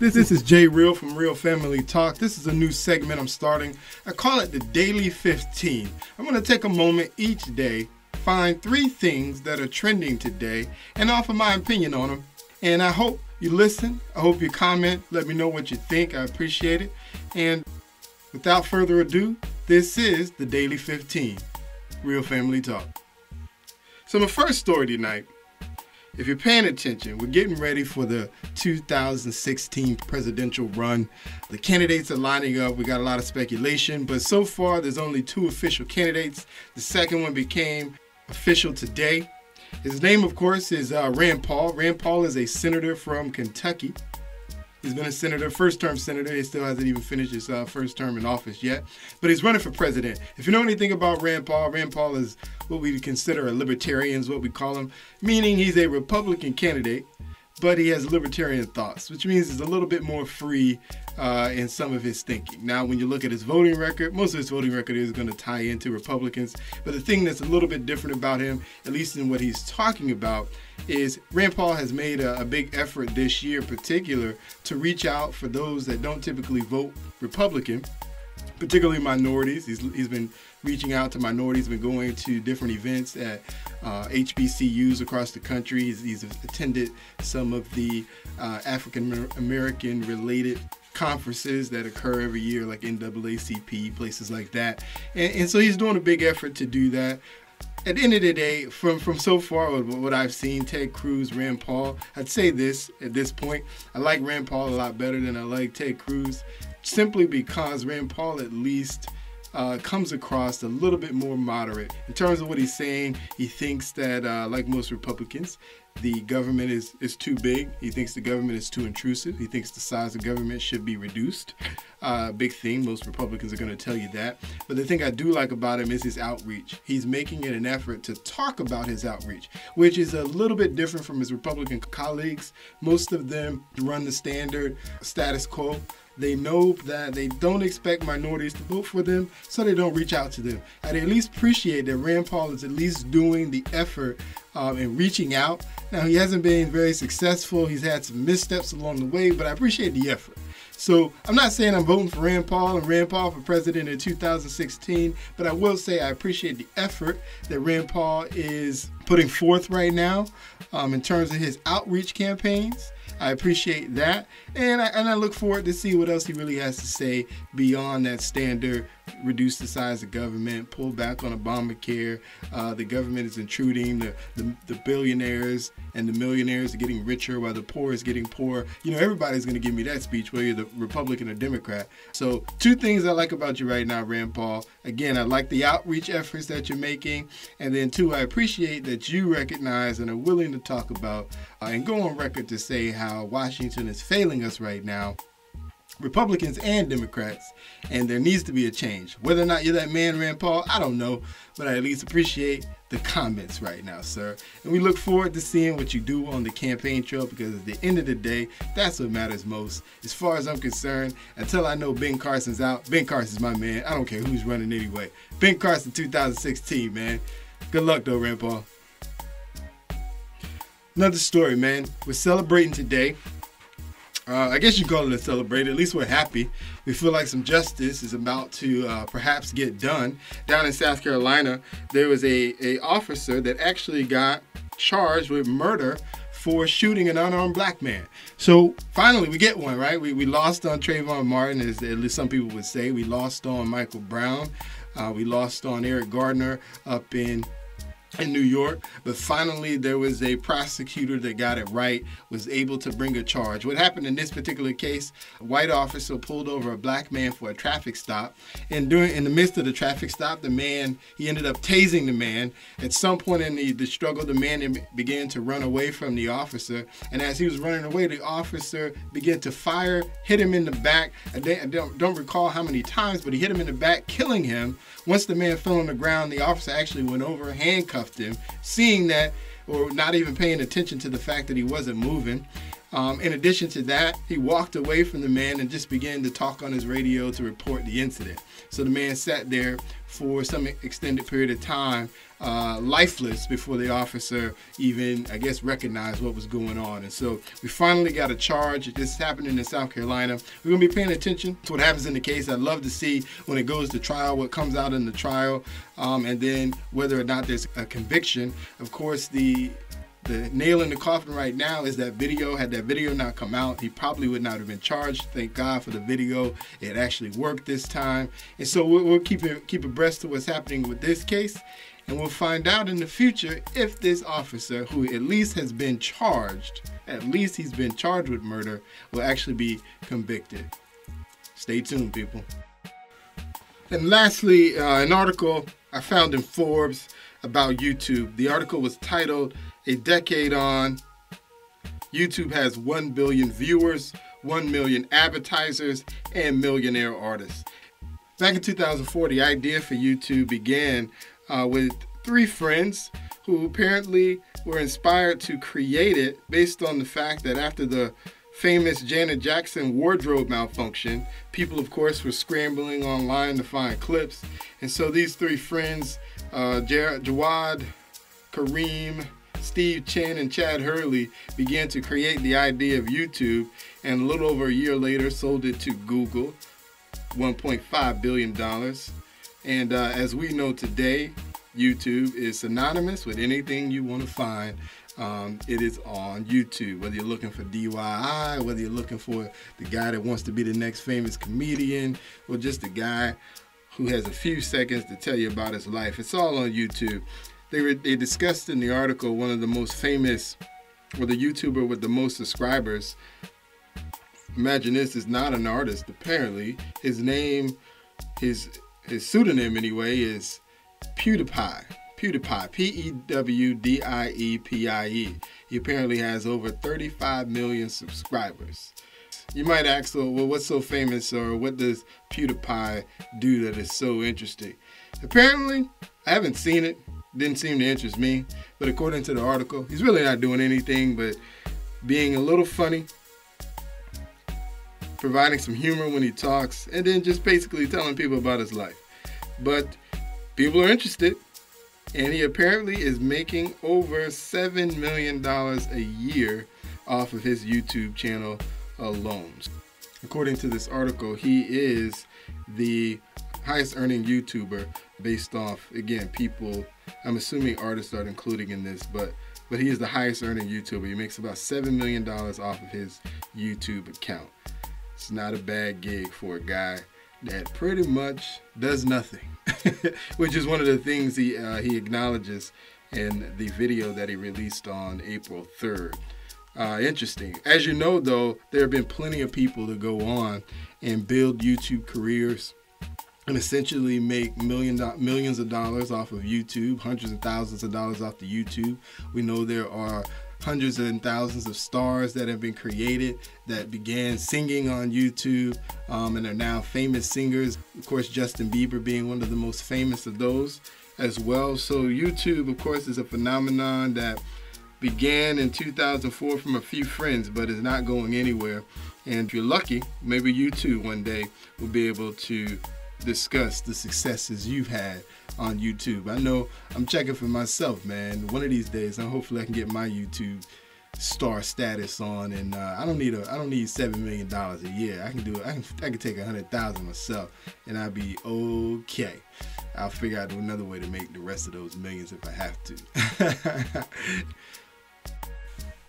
This is jreal from RealFamilyTalk. This is a new segment I'm starting. I call it the Daily 15. I'm going to take a moment each day, find 3 things that are trending today, and offer my opinion on them. And I hope you listen. I hope you comment. Let me know what you think. I appreciate it. And without further ado, this is the Daily 15, RealFamilyTalk. So my first story tonight, if you're paying attention, we're getting ready for the 2016 presidential run. The candidates are lining up. We got a lot of speculation, but so far there's only 2 official candidates. The second one became official today. His name, of course, is Rand Paul. Rand Paul is a senator from Kentucky. He's been a senator, first-term senator. He still hasn't even finished his first term in office yet. But he's running for president. If you know anything about Rand Paul is what we consider a libertarian, is what we call him, meaning he's a Republican candidate, but he has libertarian thoughts, which means he's a little bit more free in some of his thinking. Now, when you look at his voting record, most of his voting record is going to tie into Republicans. But the thing that's a little bit different about him, at least in what he's talking about, is Rand Paul has made a big effort this year in particular to reach out for those that don't typically vote Republican, particularly minorities. He's been reaching out to minorities, been going to different events at HBCUs across the country. He's attended some of the African American related conferences that occur every year, like NAACP, places like that. And so he's doing a big effort to do that. At the end of the day, from so far what I've seen, Ted Cruz, Rand Paul, I'd say this at this point, I like Rand Paul a lot better than I like Ted Cruz, simply because Rand Paul at least comes across a little bit more moderate. In terms of what he's saying, he thinks that, like most Republicans, the government is too big. He thinks the government is too intrusive. He thinks the size of government should be reduced. Big thing. Most Republicans are going to tell you that. But the thing I do like about him is his outreach. He's making it an effort to talk about his outreach, which is a little bit different from his Republican colleagues. Most of them run the standard status quo. They know that they don't expect minorities to vote for them, so they don't reach out to them. I'd at least appreciate that Rand Paul is at least doing the effort and reaching out. Now, he hasn't been very successful. He's had some missteps along the way, but I appreciate the effort. So I'm not saying I'm voting for Rand Paul and Rand Paul for president in 2016, but I will say I appreciate the effort that Rand Paul is putting forth right now in terms of his outreach campaigns. I appreciate that, and I look forward to see what else he really has to say beyond that standard, reduce the size of government, pull back on Obamacare, the government is intruding, the billionaires and the millionaires are getting richer while the poor is getting poorer. You know, everybody's going to give me that speech, whether you're the Republican or Democrat. So 2 things I like about you right now, Rand Paul. Again, I like the outreach efforts that you're making, and then 2, I appreciate that you recognize and are willing to talk about and go on record to say how Washington is failing us right now, Republicans and Democrats, and there needs to be a change. Whether or not you're that man, Rand Paul, I don't know, but I at least appreciate the comments right now, sir. And we look forward to seeing what you do on the campaign trail, because at the end of the day, that's what matters most. As far as I'm concerned, until I know Ben Carson's out, Ben Carson's my man. I don't care who's running anyway. Ben Carson 2016, man. Good luck though, Rand Paul. Another story, man. We're celebrating today. I guess you call it a celebration. At least we're happy. We feel like some justice is about to perhaps get done. Down in South Carolina, there was a officer that actually got charged with murder for shooting an unarmed black man. So finally, we get one, right? We lost on Trayvon Martin, as at least some people would say. We lost on Michael Brown. We lost on Eric Gardner up in New York, but finally there was a prosecutor that got it right, was able to bring a charge. What happened in this particular case, a white officer pulled over a black man for a traffic stop, and in the midst of the traffic stop, he ended up tasing the man. At some point in the struggle, the man began to run away from the officer, and as he was running away, the officer began to fire, hit him in the back. I don't recall how many times, but he hit him in the back, killing him. Once the man fell on the ground, the officer actually went over, handcuffed him, seeing that, or not even paying attention to the fact that he wasn't moving. In addition to that, he walked away from the man and just began to talk on his radio to report the incident. So the man sat there for some extended period of time, lifeless, before the officer even, I guess, recognized what was going on. And so we finally got a charge. This happened in South Carolina. We're going to be paying attention to what happens in the case. I'd love to see when it goes to trial, what comes out in the trial, and then whether or not there's a conviction. Of course, the nail in the coffin right now is that video. Had that video not come out, he probably would not have been charged. Thank God for the video. It actually worked this time. And so we'll keep abreast to what's happening with this case. And we'll find out in the future if this officer, who at least has been charged, with murder, will actually be convicted. Stay tuned, people. And lastly, an article I found in Forbes about YouTube. The article was titled, "A Decade On, YouTube Has 1 billion viewers, 1 million advertisers, and millionaire artists." Back in 2004, the idea for YouTube began with 3 friends who apparently were inspired to create it based on the fact that after the famous Janet Jackson wardrobe malfunction, people, of course, were scrambling online to find clips. And so these 3 friends, Jawad, Kareem, Steve Chen, and Chad Hurley, began to create the idea of YouTube, and a little over a year later sold it to Google, $1.5 billion. And as we know today, YouTube is synonymous with anything you want to find. It is on YouTube, whether you're looking for DIY, whether you're looking for the guy that wants to be the next famous comedian, or just the guy who has a few seconds to tell you about his life. It's all on YouTube. They discussed in the article one of the most famous, or the YouTuber with the most subscribers. Imagine this, is not an artist, apparently. His name, his pseudonym anyway, is PewDiePie, P-E-W-D-I-E-P-I-E. He apparently has over 35 million subscribers. You might ask, well, what's so famous, or what does PewDiePie do that is so interesting? Apparently, I haven't seen it, didn't seem to interest me, but according to the article, he's really not doing anything but being a little funny, providing some humor when he talks, and then just basically telling people about his life. But people are interested, and he apparently is making over $7 million a year off of his YouTube channel alone. According to this article, he is the highest earning YouTuber based off, again, people, I'm assuming artists aren't included in this, but he is the highest earning YouTuber. He makes about $7 million off of his YouTube account. It's not a bad gig for a guy that pretty much does nothing, which is one of the things he acknowledges in the video that he released on April 3rd. Interesting. As you know, though, there have been plenty of people to go on and build YouTube careers and essentially make millions of dollars off of YouTube, hundreds of thousands of dollars off the YouTube. We know there are hundreds and thousands of stars that have been created that began singing on YouTube and are now famous singers. Of course, Justin Bieber being one of the most famous of those as well. So YouTube, of course, is a phenomenon that began in 2004 from a few friends, but is not going anywhere. And if you're lucky, maybe you too one day will be able to discuss the successes you've had on YouTube. I know I'm checking for myself, man. One of these days, hopefully I can get my YouTube star status on, and I don't need $7 million a year. I can do it. I can take 100,000 myself, and I'll be okay. I'll figure out another way to make the rest of those millions if I have to.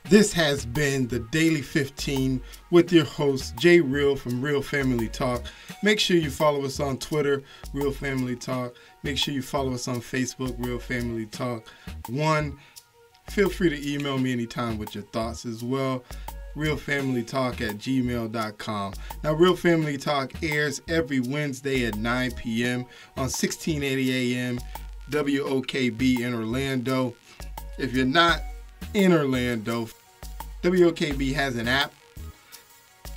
This has been the Daily 15 with your host, jreal from Real Family Talk. Make sure you follow us on Twitter, Real Family Talk. Make sure you follow us on Facebook, Real Family Talk 1. Feel free to email me anytime with your thoughts as well. RealFamilyTalk@gmail.com. Now, Real Family Talk airs every Wednesday at 9 p.m. on 1680 AM WOKB in Orlando. If you're not in Orlando, WOKB has an app,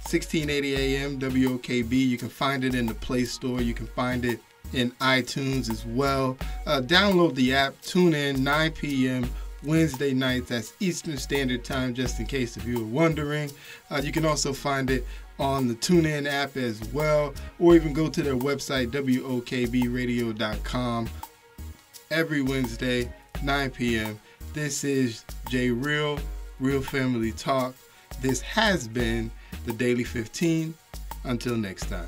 1680 AM WOKB. You can find it in the Play Store. You can find it in iTunes as well. Download the app, tune in 9 p.m. Wednesday nights. That's Eastern Standard Time, just in case if you were wondering. You can also find it on the TuneIn app as well, or even go to their website, wokbradio.com, every Wednesday, 9 p.m. This is jreal, Real Family Talk. This has been the Daily 15. Until next time.